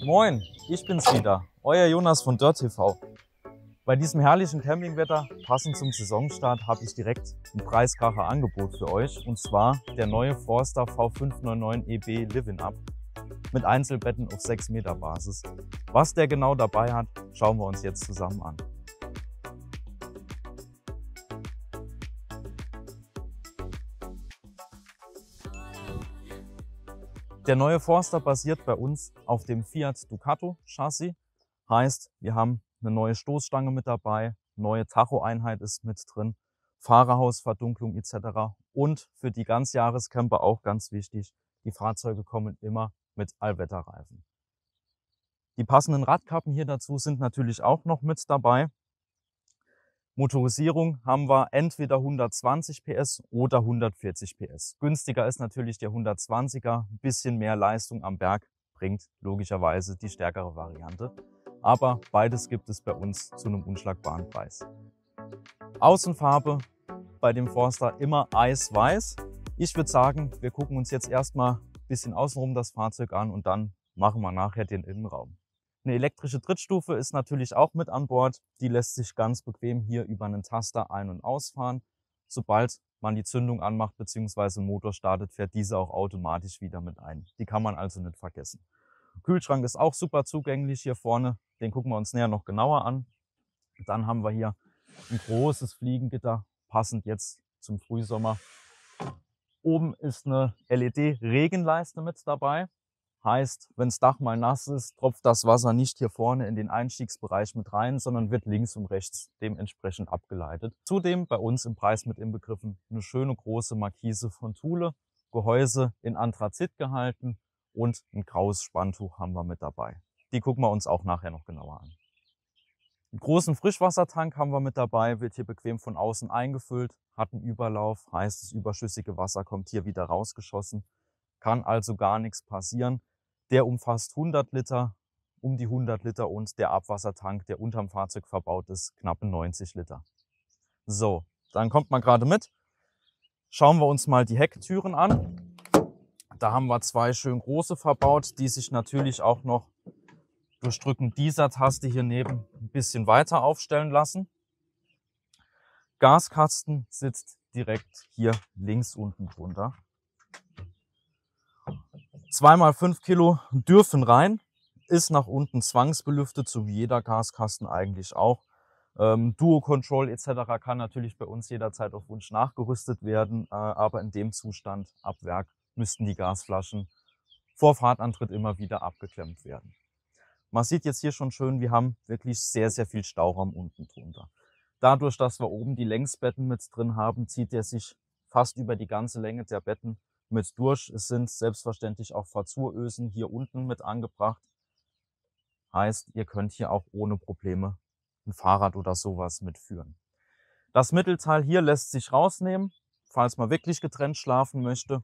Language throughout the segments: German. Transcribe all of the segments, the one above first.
Moin, ich bin's wieder, euer Jonas von Dirt TV. Bei diesem herrlichen Campingwetter, passend zum Saisonstart, habe ich direkt ein Preiskracher-Angebot für euch. Und zwar der neue Forster V599 EB Live-In Up mit Einzelbetten auf 6 Meter Basis. Was der genau dabei hat, schauen wir uns jetzt zusammen an. Der neue Forster basiert bei uns auf dem Fiat Ducato Chassis. Heißt, wir haben eine neue Stoßstange mit dabei, neue Tacho-Einheit ist mit drin, Fahrerhausverdunklung etc. Und für die Ganzjahrescamper auch ganz wichtig, die Fahrzeuge kommen immer mit Allwetterreifen. Die passenden Radkappen hier dazu sind natürlich auch noch mit dabei. Motorisierung haben wir entweder 120 PS oder 140 PS. Günstiger ist natürlich der 120er, ein bisschen mehr Leistung am Berg bringt logischerweise die stärkere Variante. Aber beides gibt es bei uns zu einem unschlagbaren Preis. Außenfarbe bei dem Forster immer eisweiß. Ich würde sagen, wir gucken uns jetzt erstmal ein bisschen außenrum das Fahrzeug an und dann machen wir nachher den Innenraum. Eine elektrische Trittstufe ist natürlich auch mit an Bord. Die lässt sich ganz bequem hier über einen Taster ein- und ausfahren. Sobald man die Zündung anmacht bzw. den Motor startet, fährt diese auch automatisch wieder mit ein. Die kann man also nicht vergessen. Kühlschrank ist auch super zugänglich hier vorne. Den gucken wir uns näher noch genauer an. Dann haben wir hier ein großes Fliegengitter, passend jetzt zum Frühsommer. Oben ist eine LED-Regenleiste mit dabei. Heißt, wenn das Dach mal nass ist, tropft das Wasser nicht hier vorne in den Einstiegsbereich mit rein, sondern wird links und rechts dementsprechend abgeleitet. Zudem bei uns im Preis mit inbegriffen eine schöne große Markise von Thule, Gehäuse in Anthrazit gehalten und ein graues Spanntuch haben wir mit dabei. Die gucken wir uns auch nachher noch genauer an. Einen großen Frischwassertank haben wir mit dabei, wird hier bequem von außen eingefüllt, hat einen Überlauf, heißt das überschüssige Wasser kommt hier wieder rausgeschossen, kann also gar nichts passieren. Der umfasst 100 Liter, um die 100 Liter und der Abwassertank, der unterm Fahrzeug verbaut ist, knappe 90 Liter. So, dann kommt man gerade mit. Schauen wir uns mal die Hecktüren an. Da haben wir zwei schön große verbaut, die sich natürlich auch noch durch Drücken dieser Taste hier neben ein bisschen weiter aufstellen lassen. Gaskasten sitzt direkt hier links unten drunter. 2x5 Kilo dürfen rein, ist nach unten zwangsbelüftet, so wie jeder Gaskasten eigentlich auch. Duo Control etc. kann natürlich bei uns jederzeit auf Wunsch nachgerüstet werden, aber in dem Zustand ab Werk müssten die Gasflaschen vor Fahrtantritt immer wieder abgeklemmt werden. Man sieht jetzt hier schon schön, wir haben wirklich sehr, sehr viel Stauraum unten drunter. Dadurch, dass wir oben die Längsbetten mit drin haben, zieht er sich fast über die ganze Länge der Betten mit durch. Es sind selbstverständlich auch Verzurösen hier unten mit angebracht. Heißt, ihr könnt hier auch ohne Probleme ein Fahrrad oder sowas mitführen. Das Mittelteil hier lässt sich rausnehmen, falls man wirklich getrennt schlafen möchte.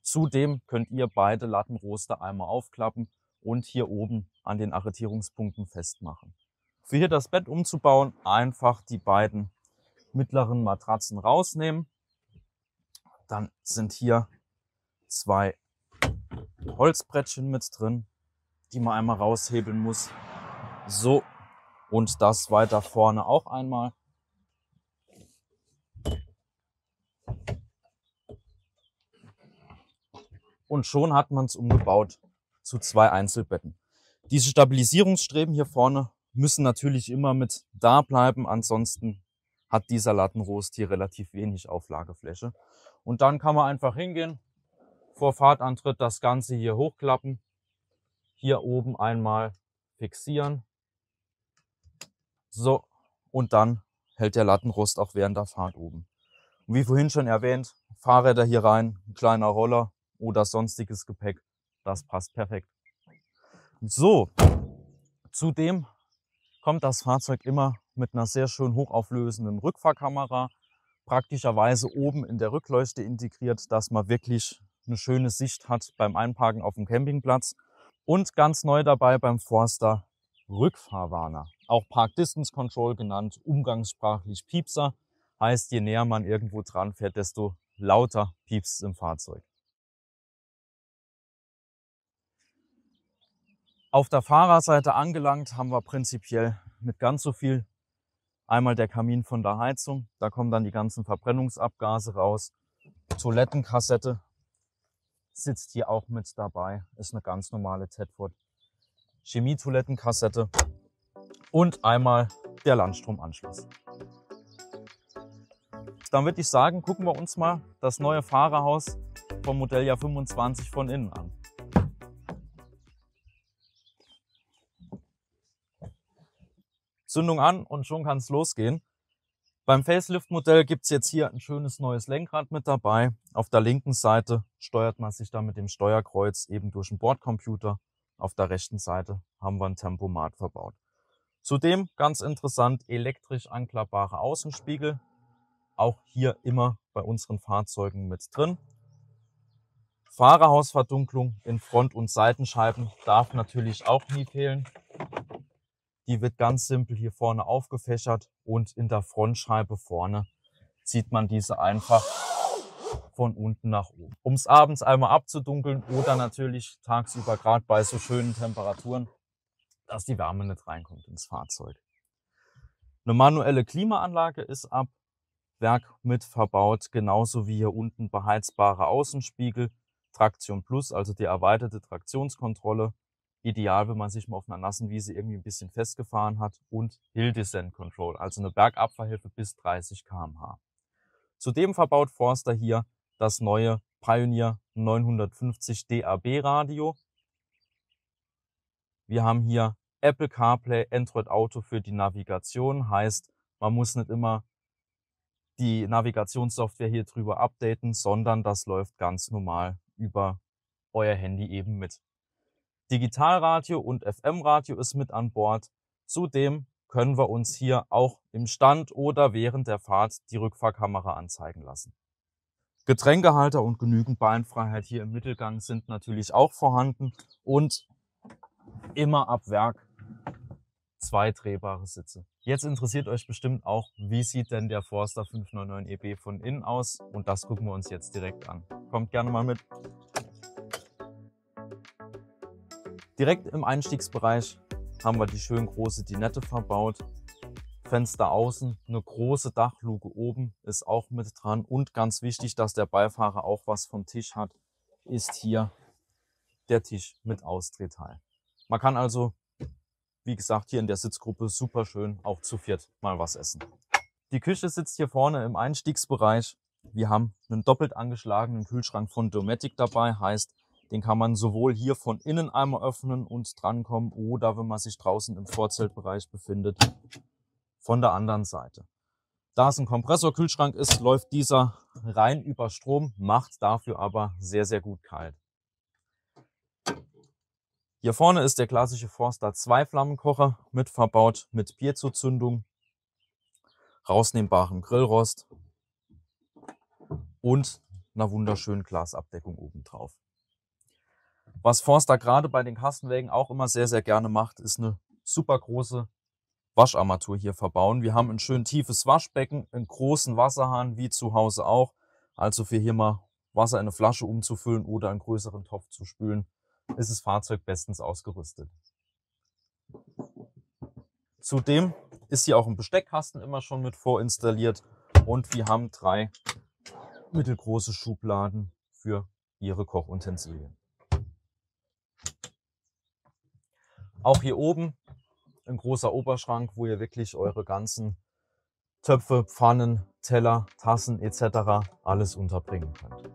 Zudem könnt ihr beide Lattenroster einmal aufklappen und hier oben an den Arretierungspunkten festmachen. Für hier das Bett umzubauen, einfach die beiden mittleren Matratzen rausnehmen. Dann sind hier zwei Holzbrettchen mit drin, die man einmal raushebeln muss. So, und das weiter vorne auch einmal. Und schon hat man es umgebaut zu zwei Einzelbetten. Diese Stabilisierungsstreben hier vorne müssen natürlich immer mit da bleiben, ansonsten hat dieser Lattenrost hier relativ wenig Auflagefläche. Und dann kann man einfach hingehen, vor Fahrtantritt das Ganze hier hochklappen, hier oben einmal fixieren. So, und dann hält der Lattenrost auch während der Fahrt oben. Und wie vorhin schon erwähnt, Fahrräder hier rein, ein kleiner Roller oder sonstiges Gepäck, das passt perfekt. So, zudem kommt das Fahrzeug immer mit einer sehr schön hochauflösenden Rückfahrkamera, praktischerweise oben in der Rückleuchte integriert, dass man wirklich eine schöne Sicht hat beim Einparken auf dem Campingplatz. Und ganz neu dabei beim Forster Rückfahrwarner, auch Park Distance Control genannt, umgangssprachlich Piepser, heißt, je näher man irgendwo dran fährt, desto lauter piepst es im Fahrzeug. Auf der Fahrerseite angelangt haben wir prinzipiell nicht ganz so viel. Einmal der Kamin von der Heizung, da kommen dann die ganzen Verbrennungsabgase raus. Toilettenkassette sitzt hier auch mit dabei, ist eine ganz normale Tedford Chemie-Toilettenkassette und einmal der Landstromanschluss. Dann würde ich sagen, gucken wir uns mal das neue Fahrerhaus vom Modelljahr 25 von innen an. Zündung an und schon kann es losgehen. Beim Facelift-Modell gibt es jetzt hier ein schönes neues Lenkrad mit dabei. Auf der linken Seite steuert man sich dann mit dem Steuerkreuz eben durch den Bordcomputer. Auf der rechten Seite haben wir ein Tempomat verbaut. Zudem, ganz interessant, elektrisch anklappbare Außenspiegel. Auch hier immer bei unseren Fahrzeugen mit drin. Fahrerhausverdunklung in Front- und Seitenscheiben darf natürlich auch nie fehlen. Die wird ganz simpel hier vorne aufgefächert und in der Frontscheibe vorne zieht man diese einfach von unten nach oben. Um es abends einmal abzudunkeln oder natürlich tagsüber, gerade bei so schönen Temperaturen, dass die Wärme nicht reinkommt ins Fahrzeug. Eine manuelle Klimaanlage ist ab Werk mit verbaut, genauso wie hier unten beheizbare Außenspiegel, Traktion Plus, also die erweiterte Traktionskontrolle. Ideal, wenn man sich mal auf einer nassen Wiese irgendwie ein bisschen festgefahren hat, und Hill Descent Control, also eine Bergabfahrhilfe bis 30 km/h. Zudem verbaut Forster hier das neue Pioneer 950 DAB Radio. Wir haben hier Apple CarPlay, Android Auto für die Navigation, heißt, man muss nicht immer die Navigationssoftware hier drüber updaten, sondern das läuft ganz normal über euer Handy eben mit. Digitalradio und FM-Radio ist mit an Bord. Zudem können wir uns hier auch im Stand oder während der Fahrt die Rückfahrkamera anzeigen lassen. Getränkehalter und genügend Beinfreiheit hier im Mittelgang sind natürlich auch vorhanden und immer ab Werk 2 drehbare Sitze. Jetzt interessiert euch bestimmt auch, wie sieht denn der Forster 599 EB von innen aus, und das gucken wir uns jetzt direkt an. Kommt gerne mal mit. Direkt im Einstiegsbereich haben wir die schön große Dinette verbaut. Fenster außen, eine große Dachluke oben ist auch mit dran. Und ganz wichtig, dass der Beifahrer auch was vom Tisch hat, ist hier der Tisch mit Ausdrehteil. Man kann also, wie gesagt, hier in der Sitzgruppe super schön auch zu viert mal was essen. Die Küche sitzt hier vorne im Einstiegsbereich. Wir haben einen doppelt angeschlagenen Kühlschrank von Dometic dabei, heißt, den kann man sowohl hier von innen einmal öffnen und drankommen oder, wenn man sich draußen im Vorzeltbereich befindet, von der anderen Seite. Da es ein Kompressorkühlschrank ist, läuft dieser rein über Strom, macht dafür aber sehr, sehr gut kalt. Hier vorne ist der klassische Forster 2 Flammenkocher mit verbaut, mit Bierzuzündung, rausnehmbarem Grillrost und einer wunderschönen Glasabdeckung oben drauf. Was Forster gerade bei den Kastenwägen auch immer sehr, sehr gerne macht, ist eine super große Wascharmatur hier verbauen. Wir haben ein schön tiefes Waschbecken, einen großen Wasserhahn, wie zu Hause auch. Also für hier mal Wasser in eine Flasche umzufüllen oder einen größeren Topf zu spülen, ist das Fahrzeug bestens ausgerüstet. Zudem ist hier auch ein Besteckkasten immer schon mit vorinstalliert und wir haben 3 mittelgroße Schubladen für Ihre Kochutensilien. Auch hier oben ein großer Oberschrank, wo ihr wirklich eure ganzen Töpfe, Pfannen, Teller, Tassen etc. alles unterbringen könnt.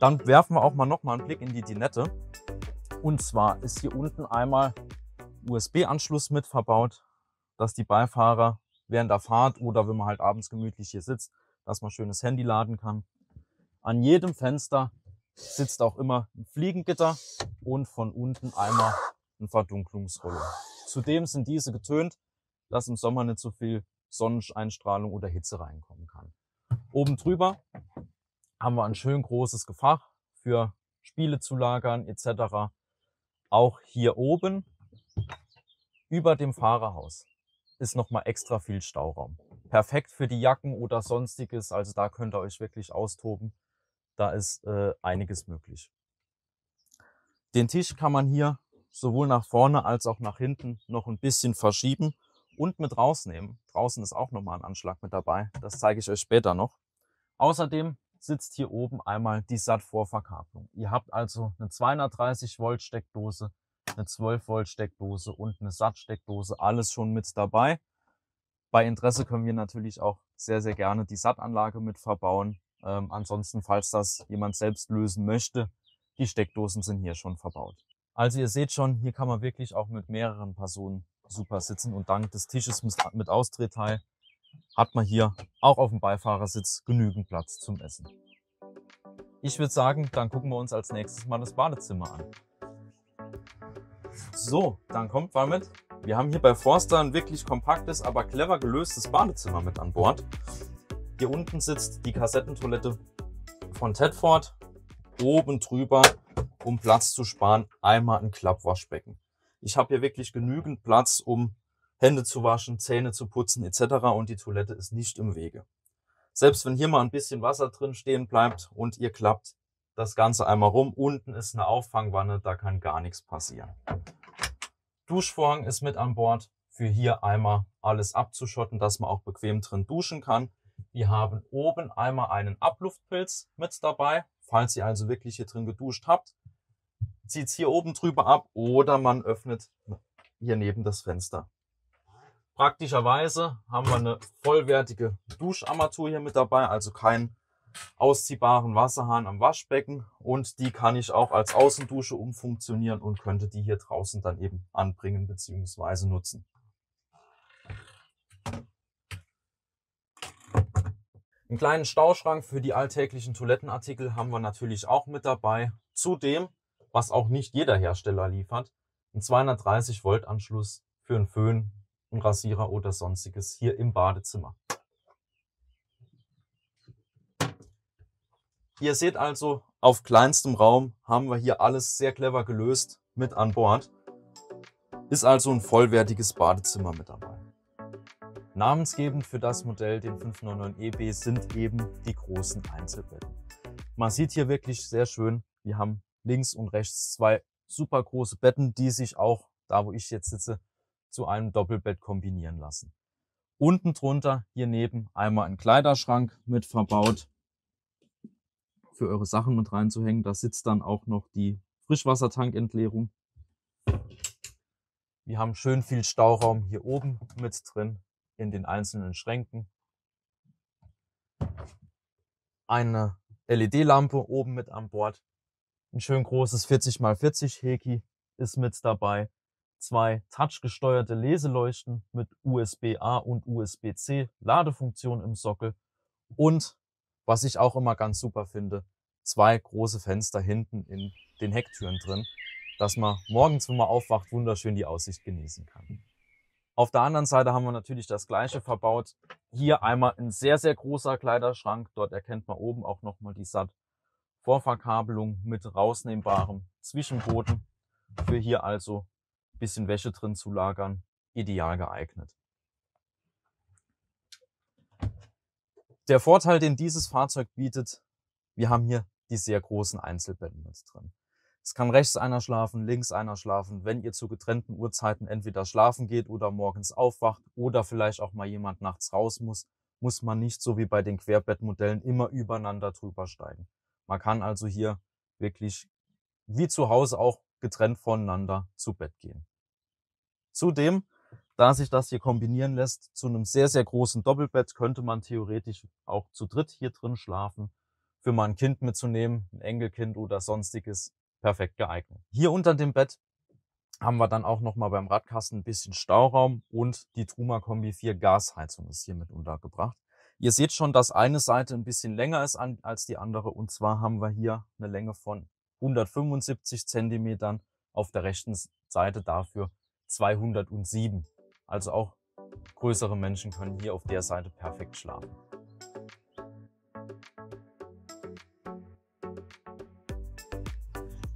Dann werfen wir auch noch mal einen Blick in die Dinette. Und zwar ist hier unten einmal USB-Anschluss mit verbaut, dass die Beifahrer während der Fahrt oder wenn man halt abends gemütlich hier sitzt, dass man schönes Handy laden kann. An jedem Fenster sitzt auch immer ein Fliegengitter und von unten einmal ein Verdunklungsrolle. Zudem sind diese getönt, dass im Sommer nicht so viel Sonneneinstrahlung oder Hitze reinkommen kann. Oben drüber haben wir ein schön großes Gefach für Spiele zu lagern etc. Auch hier oben über dem Fahrerhaus ist nochmal extra viel Stauraum. Perfekt für die Jacken oder sonstiges, also da könnt ihr euch wirklich austoben. Da ist einiges möglich. Den Tisch kann man hier sowohl nach vorne als auch nach hinten noch ein bisschen verschieben und mit rausnehmen. Draußen ist auch nochmal ein Anschlag mit dabei. Das zeige ich euch später noch. Außerdem sitzt hier oben einmal die SAT-Vorverkabelung. Ihr habt also eine 230 Volt Steckdose, eine 12 Volt Steckdose und eine SAT-Steckdose. Alles schon mit dabei. Bei Interesse können wir natürlich auch sehr, sehr gerne die SAT-Anlage mit verbauen. Ansonsten, falls das jemand selbst lösen möchte, die Steckdosen sind hier schon verbaut. Also ihr seht schon, hier kann man wirklich auch mit mehreren Personen super sitzen und dank des Tisches mit Ausdrehteil hat man hier auch auf dem Beifahrersitz genügend Platz zum Essen. Ich würde sagen, dann gucken wir uns als nächstes mal das Badezimmer an. So, dann kommt mal mit. Wir haben hier bei Forster ein wirklich kompaktes, aber clever gelöstes Badezimmer mit an Bord. Hier unten sitzt die Kassettentoilette von Tedford. Oben drüber, um Platz zu sparen, einmal ein Klappwaschbecken. Ich habe hier wirklich genügend Platz, um Hände zu waschen, Zähne zu putzen etc. und die Toilette ist nicht im Wege. Selbst wenn hier mal ein bisschen Wasser drin stehen bleibt und ihr klappt das Ganze einmal rum, unten ist eine Auffangwanne, da kann gar nichts passieren. Duschvorhang ist mit an Bord, für hier einmal alles abzuschotten, dass man auch bequem drin duschen kann. Wir haben oben einmal einen Abluftpilz mit dabei. Falls ihr also wirklich hier drin geduscht habt, zieht es hier oben drüber ab oder man öffnet hier neben das Fenster. Praktischerweise haben wir eine vollwertige Duscharmatur hier mit dabei, also keinen ausziehbaren Wasserhahn am Waschbecken und die kann ich auch als Außendusche umfunktionieren und könnte die hier draußen dann eben anbringen bzw. nutzen. Einen kleinen Stauschrank für die alltäglichen Toilettenartikel haben wir natürlich auch mit dabei. Zudem, was auch nicht jeder Hersteller liefert, ein 230 Volt Anschluss für einen Föhn, einen Rasierer oder sonstiges hier im Badezimmer. Ihr seht also, auf kleinstem Raum haben wir hier alles sehr clever gelöst mit an Bord. Ist also ein vollwertiges Badezimmer mit dabei. Namensgebend für das Modell, den 599EB, sind eben die großen Einzelbetten. Man sieht hier wirklich sehr schön, wir haben links und rechts zwei super große Betten, die sich auch, da wo ich jetzt sitze, zu einem Doppelbett kombinieren lassen. Unten drunter hier neben einmal ein Kleiderschrank mit verbaut, für eure Sachen mit reinzuhängen. Da sitzt dann auch noch die Frischwassertankentleerung. Wir haben schön viel Stauraum hier oben mit drin in den einzelnen Schränken. Eine LED-Lampe oben mit an Bord. Ein schön großes 40x40 Heki ist mit dabei. Zwei touchgesteuerte Leseleuchten mit USB-A und USB-C Ladefunktion im Sockel. Und was ich auch immer ganz super finde, zwei große Fenster hinten in den Hecktüren drin, dass man morgens, wenn man aufwacht, wunderschön die Aussicht genießen kann. Auf der anderen Seite haben wir natürlich das gleiche verbaut. Hier einmal ein sehr, sehr großer Kleiderschrank. Dort erkennt man oben auch nochmal die SAT-Vorverkabelung mit rausnehmbarem Zwischenboden. Für hier also ein bisschen Wäsche drin zu lagern, ideal geeignet. Der Vorteil, den dieses Fahrzeug bietet, wir haben hier die sehr großen Einzelbetten mit drin. Es kann rechts einer schlafen, links einer schlafen. Wenn ihr zu getrennten Uhrzeiten entweder schlafen geht oder morgens aufwacht oder vielleicht auch mal jemand nachts raus muss, muss man nicht so wie bei den Querbettmodellen immer übereinander drüber steigen. Man kann also hier wirklich wie zu Hause auch getrennt voneinander zu Bett gehen. Zudem, da sich das hier kombinieren lässt, zu einem sehr, sehr großen Doppelbett könnte man theoretisch auch zu dritt hier drin schlafen. Für mal ein Kind mitzunehmen, ein Enkelkind oder sonstiges, perfekt geeignet. Hier unter dem Bett haben wir dann auch nochmal beim Radkasten ein bisschen Stauraum und die Truma Kombi 4 Gasheizung ist hier mit untergebracht. Ihr seht schon, dass eine Seite ein bisschen länger ist als die andere und zwar haben wir hier eine Länge von 175 Zentimetern, auf der rechten Seite dafür 207. Also auch größere Menschen können hier auf der Seite perfekt schlafen.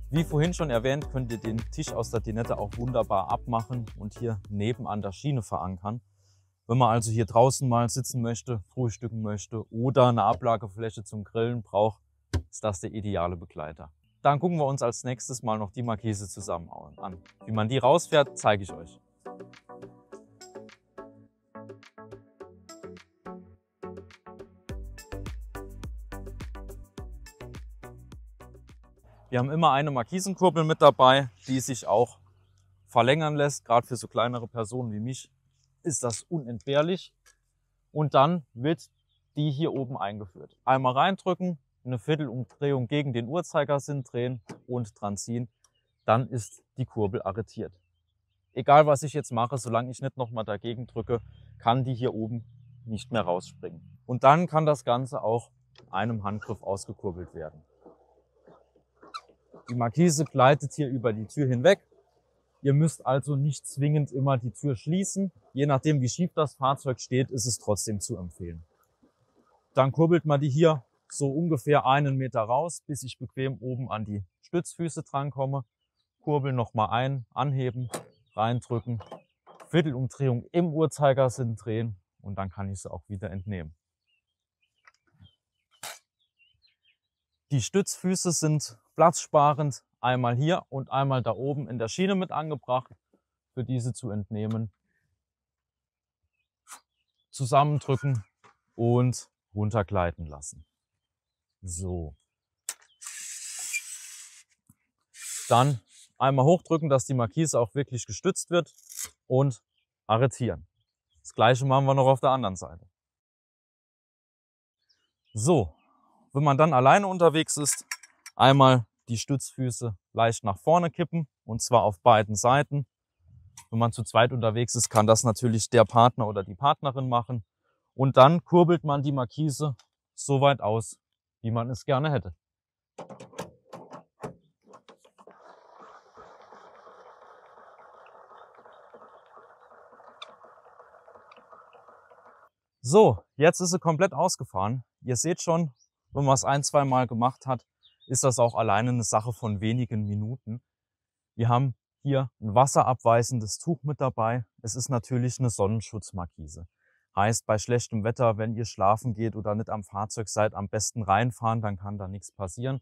Wie vorhin schon erwähnt, könnt ihr den Tisch aus der Dinette auch wunderbar abmachen und hier neben an der Schiene verankern. Wenn man also hier draußen mal sitzen möchte, frühstücken möchte oder eine Ablagefläche zum Grillen braucht, ist das der ideale Begleiter. Dann gucken wir uns als nächstes mal noch die Markise zusammen an. Wie man die rausfährt, zeige ich euch. Wir haben immer eine Markisenkurbel mit dabei, die sich auch verlängern lässt. Gerade für so kleinere Personen wie mich ist das unentbehrlich. Und dann wird die hier oben eingeführt. Einmal reindrücken, eine Viertelumdrehung gegen den Uhrzeigersinn drehen und dran ziehen. Dann ist die Kurbel arretiert. Egal was ich jetzt mache, solange ich nicht nochmal dagegen drücke, kann die hier oben nicht mehr rausspringen. Und dann kann das Ganze auch einem Handgriff ausgekurbelt werden. Die Markise gleitet hier über die Tür hinweg. Ihr müsst also nicht zwingend immer die Tür schließen. Je nachdem, wie schief das Fahrzeug steht, ist es trotzdem zu empfehlen. Dann kurbelt man die hier so ungefähr 1 Meter raus, bis ich bequem oben an die Stützfüße drankomme. Kurbel nochmal ein, anheben, reindrücken, Viertelumdrehung im Uhrzeigersinn drehen und dann kann ich sie auch wieder entnehmen. Die Stützfüße sind platzsparend, einmal hier und einmal da oben in der Schiene mit angebracht, für diese zu entnehmen. Zusammendrücken und runtergleiten lassen. So. Dann einmal hochdrücken, dass die Markise auch wirklich gestützt wird und arretieren. Das gleiche machen wir noch auf der anderen Seite. So, wenn man dann alleine unterwegs ist, einmal die Stützfüße leicht nach vorne kippen und zwar auf beiden Seiten. Wenn man zu zweit unterwegs ist, kann das natürlich der Partner oder die Partnerin machen. Und dann kurbelt man die Markise so weit aus, wie man es gerne hätte. So, jetzt ist sie komplett ausgefahren. Ihr seht schon, wenn man es 1-2 Mal gemacht hat, ist das auch alleine eine Sache von wenigen Minuten. Wir haben hier ein wasserabweisendes Tuch mit dabei. Es ist natürlich eine Sonnenschutzmarkise. Heißt, bei schlechtem Wetter, wenn ihr schlafen geht oder nicht am Fahrzeug seid, am besten reinfahren, dann kann da nichts passieren.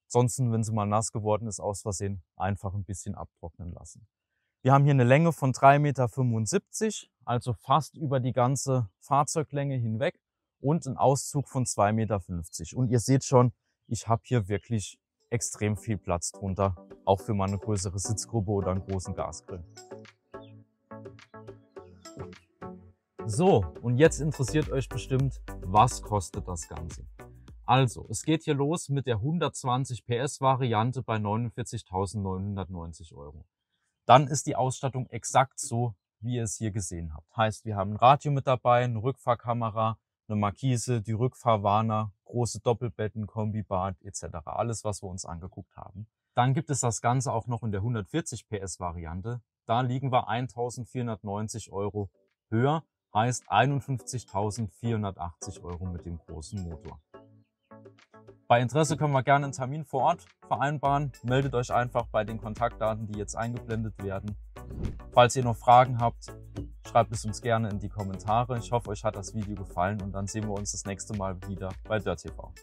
Ansonsten, wenn sie mal nass geworden ist, aus Versehen einfach ein bisschen abtrocknen lassen. Wir haben hier eine Länge von 3,75 Meter, also fast über die ganze Fahrzeuglänge hinweg und einen Auszug von 2,50 Meter. Und ihr seht schon, ich habe hier wirklich extrem viel Platz drunter, auch für mal eine größere Sitzgruppe oder einen großen Gasgrill. So, und jetzt interessiert euch bestimmt, was kostet das Ganze? Also, es geht hier los mit der 120 PS Variante bei 49.990 €. Dann ist die Ausstattung exakt so, wie ihr es hier gesehen habt. Heißt, wir haben ein Radio mit dabei, eine Rückfahrkamera, eine Markise, die Rückfahrwarner, große Doppelbetten, Kombibad etc. Alles, was wir uns angeguckt haben. Dann gibt es das Ganze auch noch in der 140 PS Variante. Da liegen wir 1.490 € höher, heißt 51.480 € mit dem großen Motor. Bei Interesse können wir gerne einen Termin vor Ort vereinbaren. Meldet euch einfach bei den Kontaktdaten, die jetzt eingeblendet werden. Falls ihr noch Fragen habt, schreibt es uns gerne in die Kommentare. Ich hoffe, euch hat das Video gefallen und dann sehen wir uns das nächste Mal wieder bei Dirt TV.